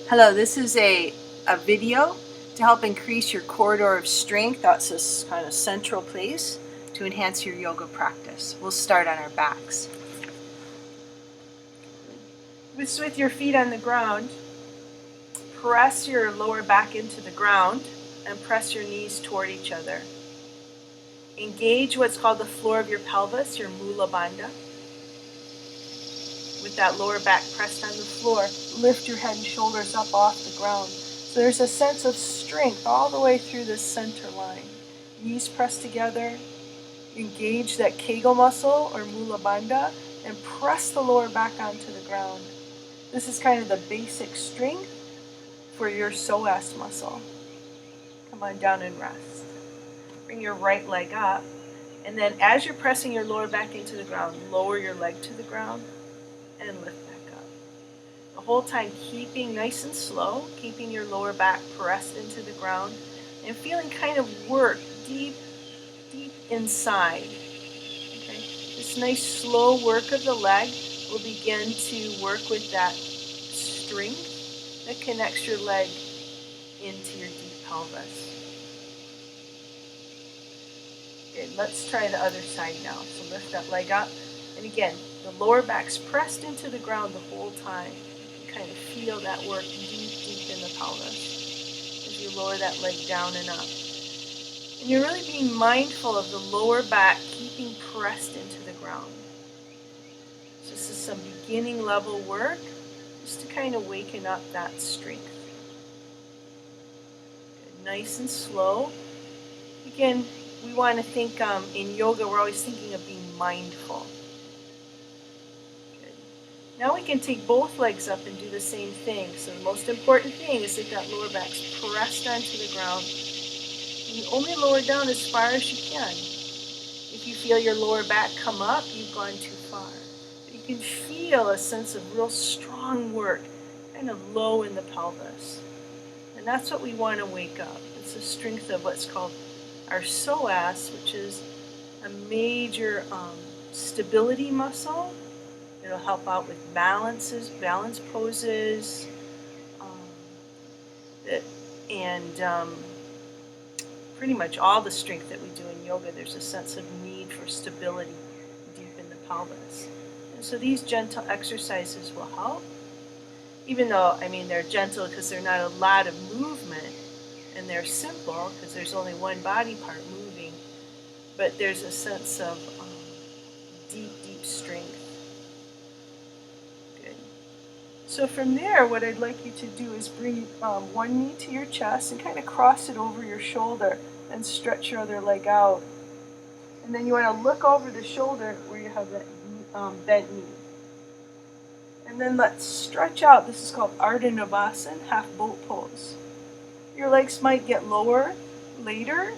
Hello, this is a video to help increase your corridor of strength. That's this kind of central place to enhance your yoga practice. We'll start on our backs. With your feet on the ground, press your lower back into the ground and press your knees toward each other. Engage what's called the floor of your pelvis, your mula bandha. With that lower back pressed on the floor, lift your head and shoulders up off the ground. So there's a sense of strength all the way through this center line. Knees pressed together. Engage that kegel muscle or mula bandha and press the lower back onto the ground. This is kind of the basic strength for your psoas muscle. Come on down and rest. Bring your right leg up. And then as you're pressing your lower back into the ground, lower your leg to the ground and lift back up. The whole time keeping nice and slow, keeping your lower back pressed into the ground and feeling kind of work deep inside. Okay? This nice slow work of the leg will begin to work with that strength that connects your leg into your deep pelvis. Good. Let's try the other side now. So lift that leg up. And again, the lower back's pressed into the ground the whole time. You kind of feel that work deep in the pelvis as you lower that leg down and up. And you're really being mindful of the lower back keeping pressed into the ground. So this is some beginning level work just to kind of waken up that strength. Good. Nice and slow. Again, we want to think in yoga, we're always thinking of being mindful. Good. Now we can take both legs up and do the same thing. So the most important thing is that lower back's pressed onto the ground. And you only lower down as far as you can. If you feel your lower back come up, you've gone too far. But you can feel a sense of real strong work, kind of low in the pelvis. And that's what we want to wake up. It's the strength of what's called our psoas, which is a major stability muscle. It'll help out with balance poses, and pretty much all the strength that we do in yoga. There's a sense of need for stability deep in the pelvis. And so these gentle exercises will help, even though, they're gentle because they're not a lot of movement. And they're simple because there's only one body part moving, but there's a sense of deep strength. Good. So from there, what I'd like you to do is bring one knee to your chest and kind of cross it over your shoulder and stretch your other leg out. And then you want to look over the shoulder where you have that bent knee. And then let's stretch out. This is called Ardha Navasana, half boat pose. Your legs might get lower later.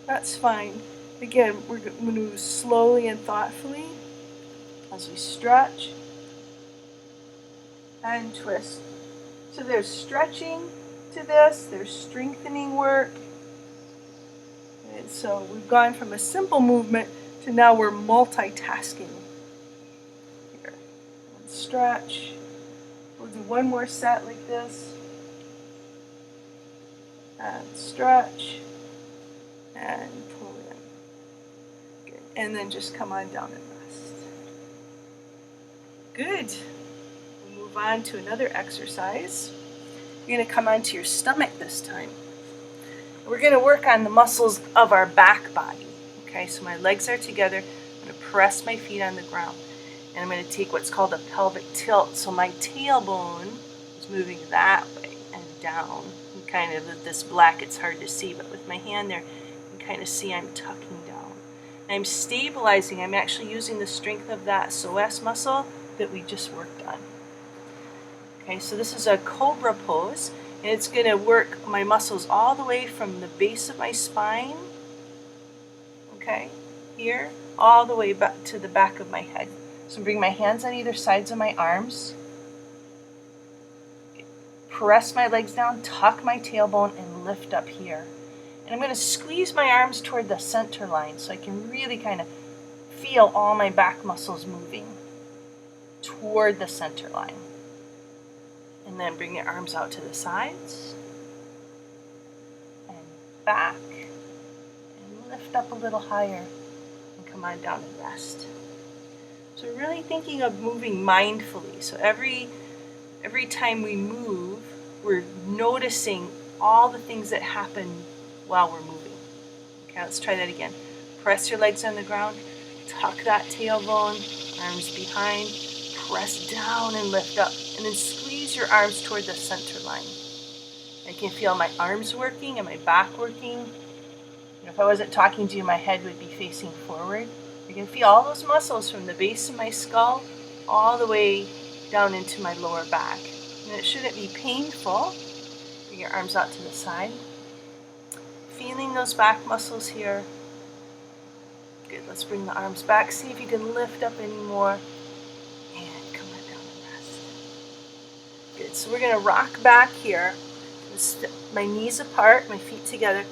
That's fine. Again, we're going to move slowly and thoughtfully as we stretch and twist. So there's stretching to this. There's strengthening work. And so we've gone from a simple movement to now we're multitasking. Here. And stretch. We'll do one more set like this. And stretch, and pull in. Good. And then just come on down and rest. Good. We'll move on to another exercise. You're going to come onto your stomach this time. We're going to work on the muscles of our back body. Okay, so my legs are together. I'm going to press my feet on the ground. And I'm going to take what's called a pelvic tilt. So my tailbone is moving that way and down. Kind of with this black, it's hard to see, but with my hand there, you can kind of see I'm tucking down. And I'm stabilizing. I'm actually using the strength of that psoas muscle that we just worked on. Okay, so this is a cobra pose, and it's going to work my muscles all the way from the base of my spine, okay, here, all the way back to the back of my head. So bring my hands on either sides of my arms. Press my legs down, tuck my tailbone, and lift up here. And I'm going to squeeze my arms toward the center line so I can really kind of feel all my back muscles moving toward the center line. And then bring your arms out to the sides and back, and lift up a little higher and come on down and rest. So we're really thinking of moving mindfully. So every time we move, we're noticing all the things that happen while we're moving. Okay, let's try that again. Press your legs on the ground, tuck that tailbone, arms behind, press down and lift up, and then squeeze your arms toward the center line. I can feel my arms working and my back working. If I wasn't talking to you, my head would be facing forward. I can feel all those muscles from the base of my skull all the way down into my lower back. And it shouldn't be painful. Bring your arms out to the side. Feeling those back muscles here. Good, let's bring the arms back. See if you can lift up any more. And come on down and rest. Good, so we're gonna rock back here. My knees apart, my feet together.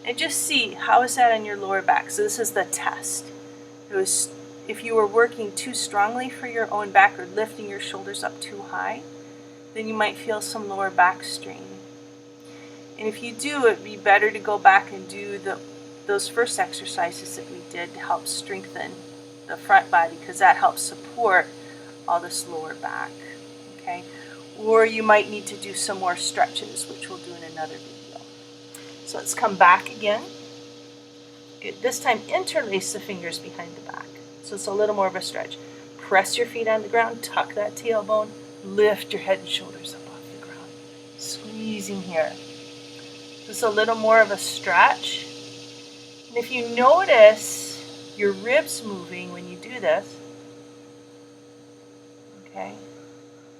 And just see, how is that on your lower back? So this is the test. If you were working too strongly for your own back or lifting your shoulders up too high, then you might feel some lower back strain. And if you do, it'd be better to go back and do those first exercises that we did to help strengthen the front body, because that helps support all this lower back. Okay? Or you might need to do some more stretches, which we'll do in another video. So let's come back again. Good. This time interlace the fingers behind the back. So it's a little more of a stretch. Press your feet on the ground, tuck that tailbone, lift your head and shoulders up off the ground. Squeezing here. Just a little more of a stretch. And if you notice your ribs moving when you do this, okay,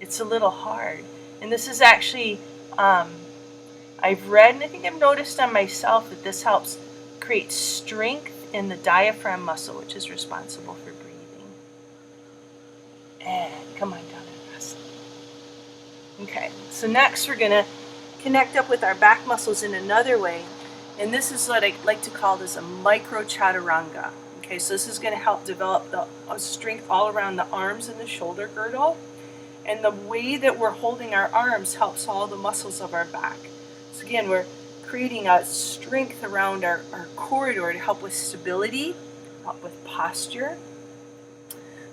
it's a little hard. And this is actually, I've read and I think I've noticed on myself that this helps create strength in the diaphragm muscle, which is responsible for breathing. And come on down and rest. Okay, so next we're going to connect up with our back muscles in another way. And this is what I like to call this a micro chaturanga. Okay, so this is going to help develop the strength all around the arms and the shoulder girdle. And the way that we're holding our arms helps all the muscles of our back. So again, we're creating a strength around our corridor to help with stability, help with posture.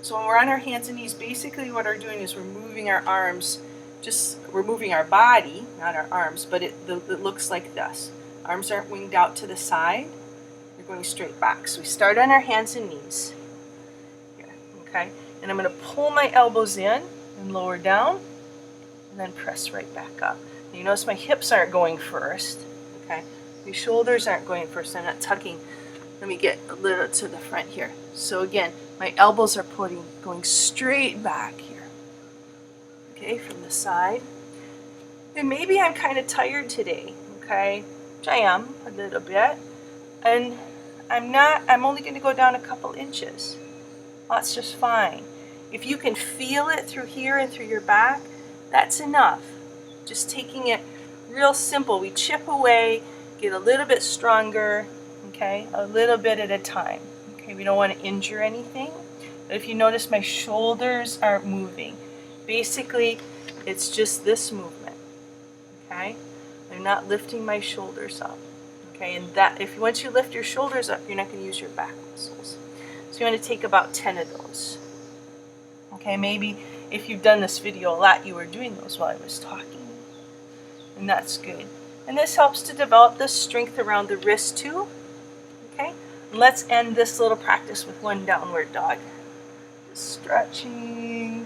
So when we're on our hands and knees, basically what we're doing is we're moving our arms, we're moving our body, not our arms, but it looks like this. Arms aren't winged out to the side, they're going straight back. So we start on our hands and knees. Here, okay? And I'm going to pull my elbows in and lower down, and then press right back up. And you notice my hips aren't going first. Okay, my shoulders aren't going first. I'm not tucking. Let me get a little to the front here. So again, my elbows are going straight back here. Okay, from the side. And maybe I'm kind of tired today. Okay, which I am a little bit. And I'm only going to go down a couple inches. That's just fine. If you can feel it through here and through your back, that's enough. Just taking it real simple. We chip away, get a little bit stronger, okay, a little bit at a time. Okay, we don't want to injure anything. But if you notice, my shoulders aren't moving. Basically, it's just this movement, okay? I'm not lifting my shoulders up, okay? And that, once you lift your shoulders up, you're not going to use your back muscles. So you want to take about 10 of those. Okay, maybe if you've done this video a lot, you were doing those while I was talking. And that's good. And this helps to develop the strength around the wrist too. Okay, and let's end this little practice with one downward dog. Just stretching.